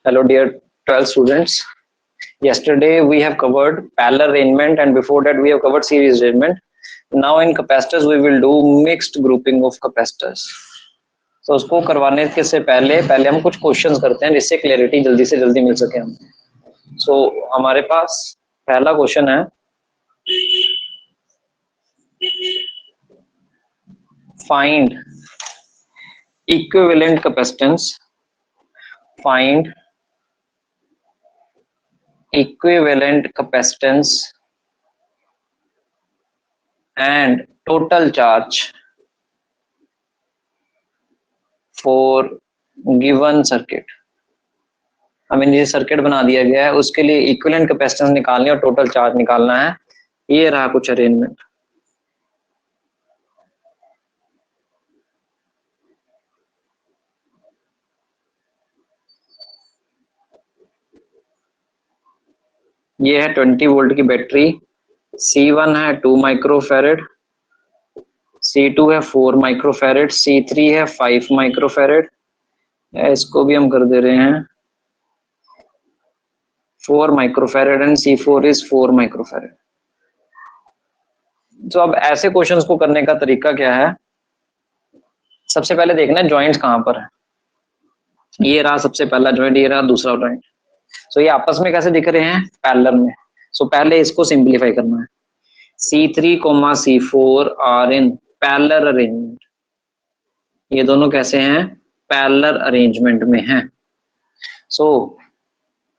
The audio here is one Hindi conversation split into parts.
Hello, dear 12 students. Yesterday we have covered parallel arrangement, and before that we have covered series arrangement. Now in capacitors we will do mixed grouping of capacitors. तो उसको करवाने के से पहले हम कुछ क्वेश्चंस करते हैं जिससे क्लैरिटी जल्दी से जल्दी मिल सके हमें। सो हमारे पास पहला क्वेश्चन है, find equivalent capacitance, find equivalent capacitance and total charge for given circuit। हमें ये सर्किट बना दिया गया है, उसके लिए इक्विवेलेंट कैपेसिटेंस निकालनी और टोटल चार्ज निकालना है। ये रहा कुछ अरेंजमेंट। ये है 20 वोल्ट की बैटरी, C1 है 2 माइक्रोफैरेड, C2 है 4 माइक्रोफैरेड, C3 है 5 माइक्रोफैरेड। इसको भी हम कर दे रहे हैं 4 microfarad and C4 is 4 microfarad. तो अब ऐसे क्वेश्चंस को करने का तरीका क्या है, सबसे पहले देखना है जॉइंट्स कहां पर है। ये रहा सबसे पहला जॉइंट, ये रहा दूसरा जॉइंट। सो ये आपस में कैसे दिख रहे हैं, पैरेलल में। सो पहले इसको सिंप्लीफाई करना है। C3, C4 are in parallel arrangement. ये दोनों कैसे हैं, पैरेलल अरेंजमेंट में हैं। सो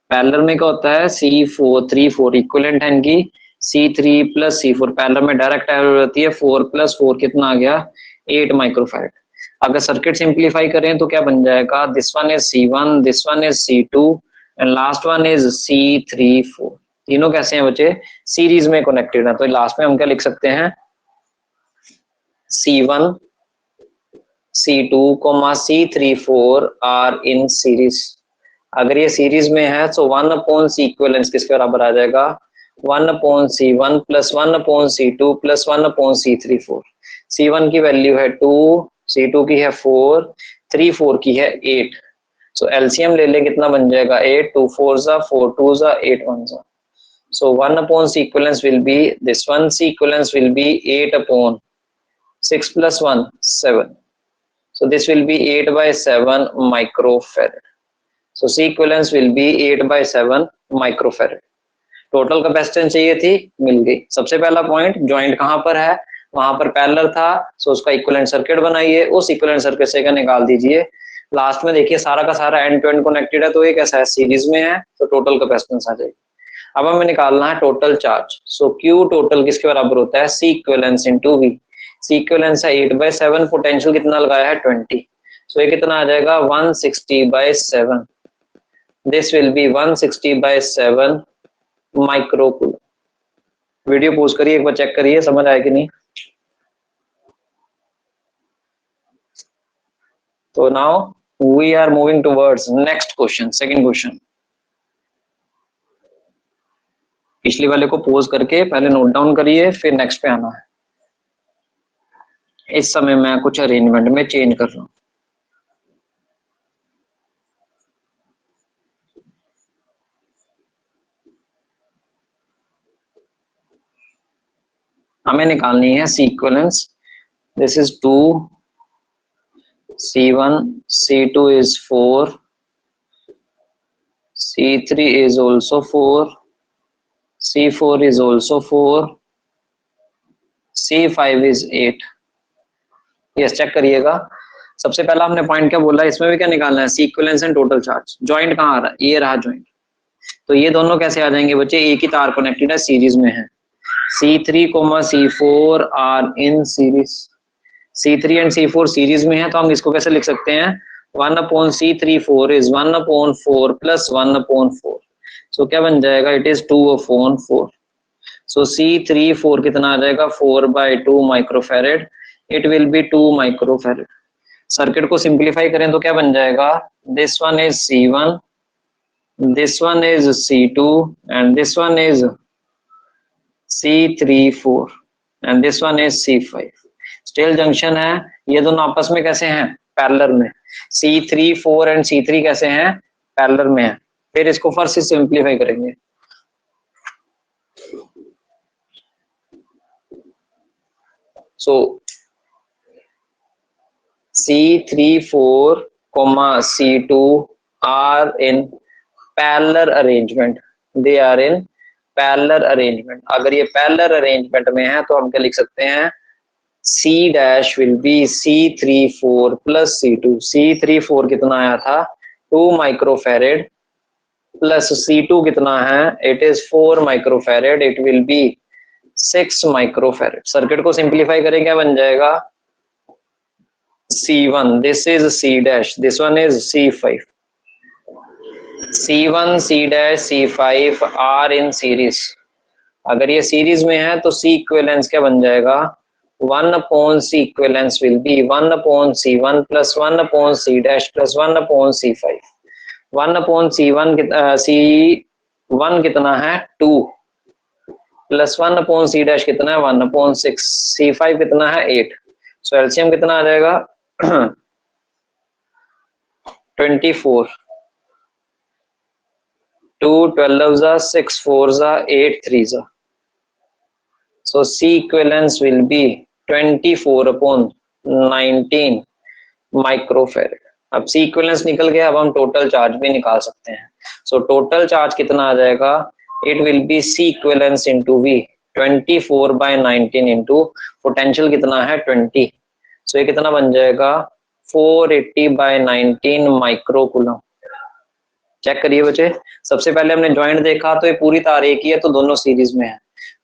पैरेलल में क्या होता है, C4 3 4 इक्विवेलेंट है इनकी, C3 प्लस C4 पैरेलल में डायरेक्ट ऐड हो जाती है। 4 प्लस 4 कितना आ गया, 8 माइक्रोफैरेड। अगर सर्किट सिंप्लीफाई करें तो क्या बन जाएगा, this one is C1, this one is C2 and last one is C3 4। तीनों कैसे हैं बच्चे, सीरीज में कनेक्टेड है। तो लास्ट में हम क्या लिख सकते हैं, C1 C2 C3 4 are in series. अगर ये सीरीज में है तो 1/C इक्विवेलेंस किसके बराबर आ जाएगा, 1/C1 plus 1/C2 plus 1/C3 4। C1 की वैल्यू है 2, C2 की है 4, 3 4 की है 8। सो एलसीएम ले ले, कितना बन जाएगा 8, 2 4 जा 4 2 जा 8 1 जा। So 1/C equivalence will be this one, C equivalence will be 8/6 plus 1 7. So this will be 8/7 microfarad. So C equivalence will be 8/7 microfarad. Total capacitance चाहिए थी, मिल गई। सबसे पहला पॉइंट, जॉइंट कहां पर है, वहां पर पैरेलल था। सो उसका इक्विवेलेंट सर्किट बनाइए, उस इक्विवेलेंट सर्किट से निकाल दीजिए। लास्ट में देखिए सारा का सारा एंड टू एंड कनेक्टेड है, तो ये कैसा है, सीरीज में है, तो टोटल कैपेसिटेंस आ जाएगी। अब हमें निकालना है टोटल चार्ज। सो Q टोटल किसके बराबर होता है, C equivalence into V। C equivalence है 8/7, पोटेंशियल कितना लगाया है 20। सो ये कितना आ जाएगा 160/7। This will be 160/7 microcoulomb. Video pause करिए, एक बार चेक करिए समझ आया कि नहीं। तो now we are moving towards next question, second question. पिछले वाले को पॉज करके पहले नोट डाउन करिए, फिर नेक्स्ट पे आना है। इस समय मैं कुछ अरेंजमेंट में चेंज कर रहा हूं। हमें निकालनी है C equivalence. This is 2, C1 C2 is 4, C3 is also 4, C4 is also 4, C5 is 8। Yes, check करिएगा। सबसे पहला हमने पॉइंट क्या बोला, इसमें भी क्या निकालना है, C equivalence and total charge. Joint कहाँ आ रहा है, ये रहा जॉइंट। तो ये दोनों कैसे आ जाएंगे बच्चे, एक ही तार कनेक्टेड है, सीरीज में है। C3, C4 are in series. C3 and C4 series में है, तो हम इसको कैसे लिख सकते हैं, 1/C34 इज 1/4 प्लस 1/4। सो क्या बन जाएगा, इट इज 2/4। सो C34 कितना आ जाएगा, 4/2 microfarad. It will be 2 microfarad. Circuit को सिंप्लीफाई करें तो क्या बन जाएगा, this one is C1, this one is C2 and this one is C34 and this one is C5। Still junction है, ये दोनों आपस में कैसे हैं, पैरेलल में। C3 4 एंड C3 कैसे हैं, पैरेलल में है। फिर इसको फर्स्ट से सिंप्लीफाई करेंगे। सो C34, C2 are in parallel arrangement. They are in parallel arrangement. अगर ये parallel arrangement में है तो हम क्या लिख सकते हैं, C dash will be C34 plus C2. C34 कितना आया था 2 माइक्रोफेरेड प्लस C2 कितना है, it is 4 microfarad, it will be 6 microfarad. Circuit को सिंप्लीफाई करें क्या बन जाएगा, C1, this is C dash, this one is C5. C1, C dash, C5 are in series. अगर ये सीरीज में है तो C इक्विवेलेंस क्या बन जाएगा, 1 upon C equivalence will be 1 upon C1 plus 1 upon C dash plus 1 upon C5. 1 upon C1 C1 कितना है 2 प्लस 1 upon C dash कितना है 1 upon 6, C5 कितना है 8। सो एलसीएम कितना आ जाएगा 24, 2 12 जा 6 4 जा 8 3 जा। So C equivalence will be 24 upon 19 microfarad. अब C equivalence निकल गया, अब हम टोटल चार्ज भी निकाल सकते हैं। So टोटल चार्ज कितना आ जाएगा, it will be C equivalence into V, 24 by 19 into potential कितना है 20। So ये कितना बन जाएगा 480 by 19 माइक्रोकूलम। चेक करिए बच्चे, सबसे पहले हमने ज्वाइंट देखा तो ये पूरी तार एक ही है तो दोनों सीरीज में है।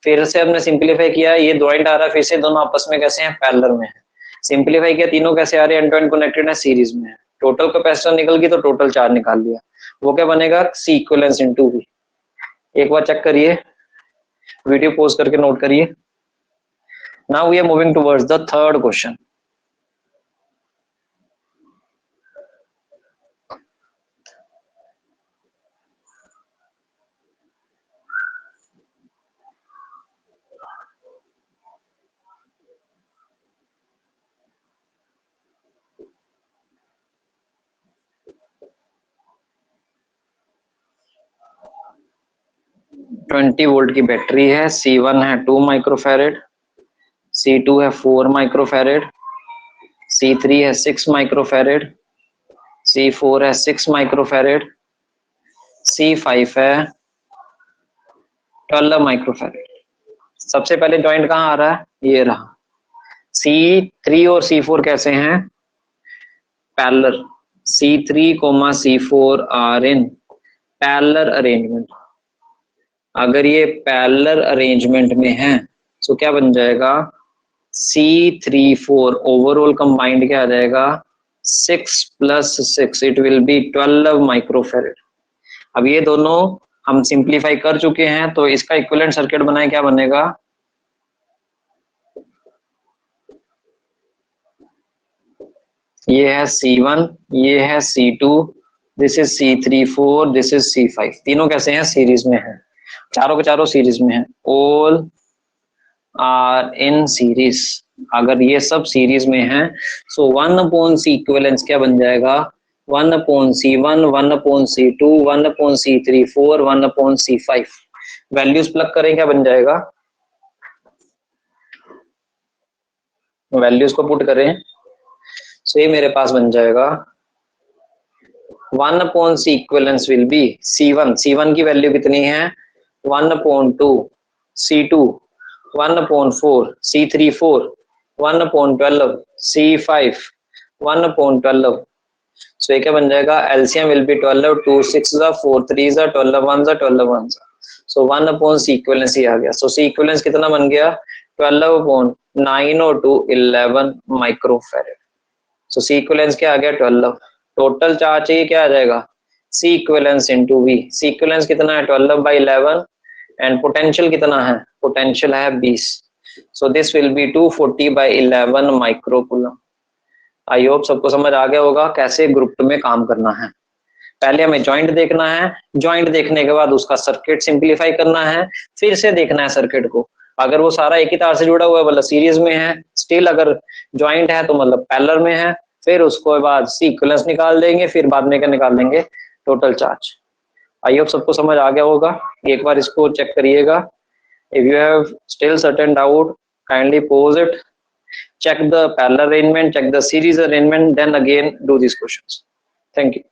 फिर से हमने सिंप्लीफाई किया, ये ज्वाइंट आ रहा है, फिर से दोनों आपस में कैसे हैं, पैरेलल में है। सिंप्लीफाई किया, तीनों कैसे आ रहे हैं, एंड टू एंड कनेक्टेड है, सीरीज में है। टोटल कैपेसिटर निकल गई तो टोटल चार्ज निकाल लिया, वो क्या बनेगा C इक्विवेलेंस इनटू V। एक बार चेक करिए, वीडियो पॉज करके नोट करिए। Now we are moving towards the third question. Twenty volt की बैटरी है, C1 है 2 माइक्रोफेरेड, C2 है 4 माइक्रोफेरेड, C3 है 6 माइक्रोफेरेड, C4 है 6 माइक्रोफेरेड, C5 है 12 माइक्रोफेरेड। सबसे पहले जॉइंट कहाँ आ रहा है, ये रहा। C3 और C4 कैसे हैं, parallel. C3, C4 are in parallel arrangement. अगर ये पैरेलल अरेंजमेंट में है तो क्या बन जाएगा, C34 ओवरऑल कंबाइंड क्या आ जाएगा 6 plus 6, it will be 12 microfarad. अब ये दोनों हम सिंप्लीफाई कर चुके हैं तो इसका इक्विवेलेंट सर्किट बनाए, क्या बनेगा, ये है C1, ये है C2, this is C34, this is C5। तीनों कैसे हैं, सीरीज में है, चारों के चारों सीरीज में है, ऑल आर इन सीरीज। अगर ये सब सीरीज में है सो 1 अपॉन C इक्विवेलेंस क्या बन जाएगा, 1 upon C1, 1 upon C2, 1 upon C34, 1 upon C5। Values plug करें क्या बन जाएगा, वैल्यूज को पुट करें सो ये मेरे पास बन जाएगा 1 upon C equivalence will be C1, C1 की वैल्यू कितनी है 1 upon 2, C2 1 upon 4, C34 1 upon 12, C5 1 upon 12। सो ये क्या बन जाएगा, एलसीएम विल बी 12, 2 6 जा 4 3 जा 12 1 जा 12 1 जा। सो 1 upon C इक्विवेलेंस ही आ गया। सो C इक्विवेलेंस कितना बन गया 12 upon 9 और 2 11 माइक्रोफेरेड। सो C इक्विवेलेंस क्या आ गया 12। टोटल चार्ज चाहिए क्या आ जाएगा, C equivalence into V। C equivalence कितना है 12 by 11 एंड पोटेंशियल कितना है, पोटेंशियल है 20। So this will be 240 by 11 microcoulomb. I hope सबको समझ आ गया होगा कैसे ग्रुप में काम करना है। पहले हमें जॉइंट देखना है, जॉइंट देखने के बाद उसका सर्किट सिंप्लीफाई करना है, फिर से देखना है सर्किट को। अगर वो सारा एक ही तार से जुड़ा हुआ है मतलब सीरीज में है, स्टिल अगर जॉइंट है तो मतलब पैरेलल में है, फिर उसको बाद C इक्विवेलेंस निकाल देंगे, फिर बाद में क्या निकाल देंगे टोटल चार्ज। आई होप सबको समझ आ गया होगा। एक बार इसको चेक करिएगा। If you have still certain doubt, kindly pose it, check the parallel arrangement, check the series arrangement, then again do these questions. Thank you.